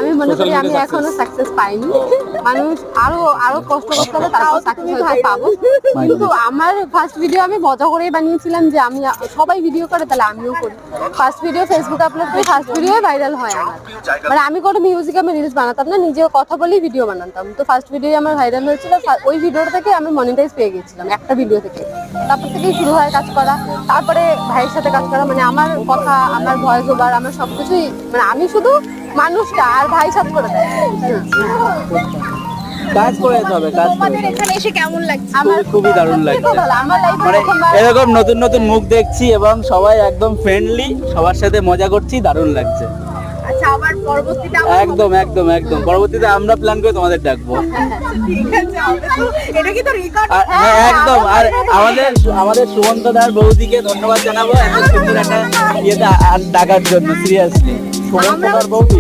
আমি মনে করি আমি এখনো সাকসেস পাইনি। মানুষ আরো কষ্ট করতে হবে, তারপর সাকসেস হয়তো পাবো। কিন্তু আমার ফার্স্ট ভিডিও আমি মজা করেই বানিয়েছিলাম যে আমি সবাই ভিডিও করে তাহলে আমিও করি। ফার্স্ট ভিডিও ফেসবুকে আপলোড করে ফার্স্ট ভিডিও ভাইরাল হয় আমার। মানে আমি কোনো মিউজিক আমি রিলস বানাতাম না, নিজেও কথা বলেই ভিডিও বানাতাম। তো ফার্স্ট ভিডিও আমার ভাইরাল হয়েছিল, ওই ভিডিওটা থেকে আমি মনিটাইজ পেয়ে গেছিলাম একটা ভিডিও থেকে। তারপর থেকেই শুরু হয় কাজ করা, তারপরে ভাইয়ের সাথে কাজ করা। মানে আমার কথা, আমার ভয়েস ওভার, আমার সবকিছুই, মানে আমি শুধু মানুষটা আর ভাই সাথে করে দেয়। কাজ করে যেতে হবে, কাজ করে তোমাদের যেতে হবে। এখানে এসে কেমন লাগছে? আমার খুবই দারুণ লাগছে। আমার লাইফে মানে প্রথমবার এরকম নতুন নতুন মুখ দেখছি এবং সবাই একদম ফ্রেন্ডলি, সবার সাথে মজা করছি, দারুণ লাগছে। আচ্ছা, আবার পরবর্তীতে একদম একদম একদম পরবর্তীতে আমরা প্ল্যান করে তোমাদের ডাকবো। ঠিক আছে, এটা কি তো রেকর্ড? আর হ্যাঁ, একদম। আর আমাদের সুমন্ত দার বৌদিকে ধন্যবাদ জানাবো এত সুন্দর একটা ইয়েতে ডাকার জন্য। সিরিয়াসলি সুমন্ত দার বৌদি